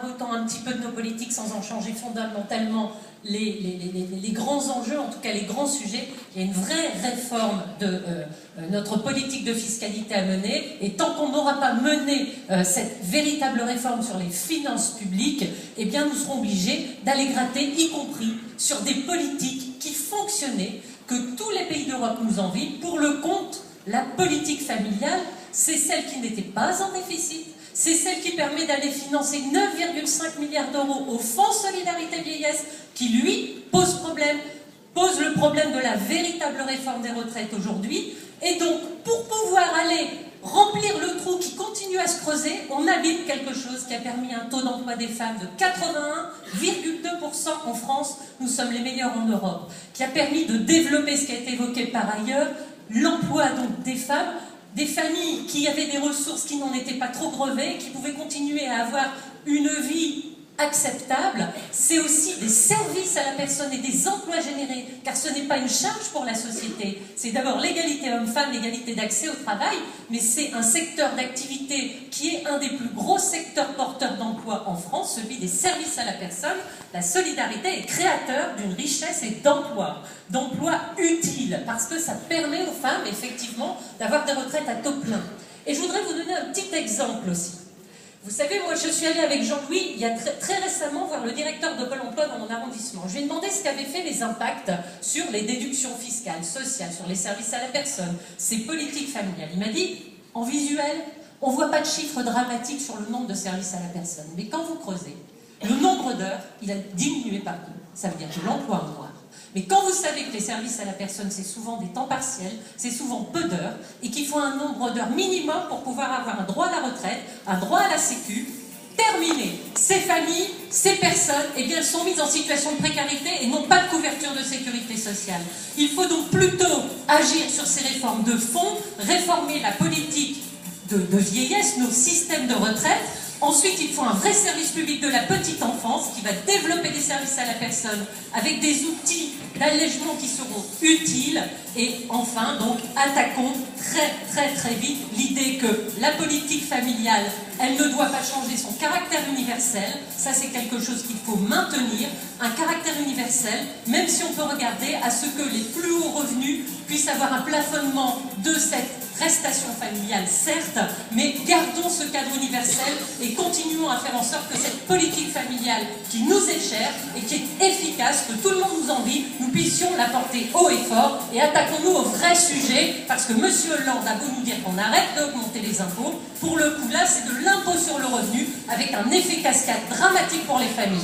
rabotant un petit peu de nos politiques sans en changer fondamentalement les grands enjeux, en tout cas les grands sujets. Il y a une vraie réforme de notre politique de fiscalité à mener, et tant qu'on n'aura pas mené cette véritable réforme sur les finances publiques, eh bien nous serons obligés d'aller gratter, y compris sur des politiques qui fonctionnaient, que tous les pays d'Europe nous envient. Pour le compte, la politique familiale, c'est celle qui n'était pas en déficit, c'est celle qui permet d'aller financer 9,5 milliards d'euros au Fonds Solidarité Vieillesse, qui lui pose le problème de la véritable réforme des retraites aujourd'hui. Et donc, pour pouvoir aller remplir le trou qui continue à se creuser, on abîme quelque chose qui a permis un taux d'emploi des femmes de 81,2% en France, nous sommes les meilleurs en Europe, qui a permis de développer ce qui a été évoqué par ailleurs, l'emploi donc des femmes, des familles qui avaient des ressources qui n'en étaient pas trop grevées, qui pouvaient continuer à avoir une vie acceptable. C'est aussi des services à la personne et des emplois générés, car ce n'est pas une charge pour la société. C'est d'abord l'égalité homme-femme, l'égalité d'accès au travail, mais c'est un secteur d'activité qui est un des plus gros secteurs porteurs d'emploi en France, celui des services à la personne. La solidarité est créateur d'une richesse et d'emplois utiles, parce que ça permet aux femmes, effectivement, d'avoir des retraites à taux plein. Et je voudrais vous donner un petit exemple aussi. Vous savez, moi je suis allée avec Jean-Louis il y a très récemment voir le directeur de Pôle emploi dans mon arrondissement. Je lui ai demandé ce qu'avaient fait les impacts sur les déductions fiscales, sociales, sur les services à la personne, ces politiques familiales. Il m'a dit, en visuel, on ne voit pas de chiffres dramatiques sur le nombre de services à la personne. Mais quand vous creusez, le nombre d'heures, il a diminué par deux. Ça veut dire que l'emploi en noir. Mais quand vous savez que les services à la personne, c'est souvent des temps partiels, c'est souvent peu d'heures, et qu'il faut un nombre d'heures minimum pour pouvoir avoir un droit à la retraite, un droit à la sécu, terminé. Ces familles, ces personnes, eh bien, elles sont mises en situation de précarité et n'ont pas de couverture de sécurité sociale. Il faut donc plutôt agir sur ces réformes de fond, réformer la politique de vieillesse, nos systèmes de retraite. Ensuite, il faut un vrai service public de la petite enfance qui va développer des services à la personne avec des outils d'allègement qui seront utiles. Et enfin, donc, attaquons très vite l'idée que la politique familiale, elle ne doit pas changer son caractère universel. Ça, c'est quelque chose qu'il faut maintenir, un caractère universel, même si on peut regarder à ce que les plus hauts revenus puissent avoir un plafonnement de cette prestation familiale, certes, mais gardons ce cadre universel et continuons à faire en sorte que cette politique familiale qui nous est chère et qui est efficace, que tout le monde nous envie, nous puissions la porter haut et fort, et attaquons-nous au vrai sujet, parce que M. Hollande a beau nous dire qu'on arrête d'augmenter les impôts, pour le coup là c'est de l'impôt sur le revenu avec un effet cascade dramatique pour les familles.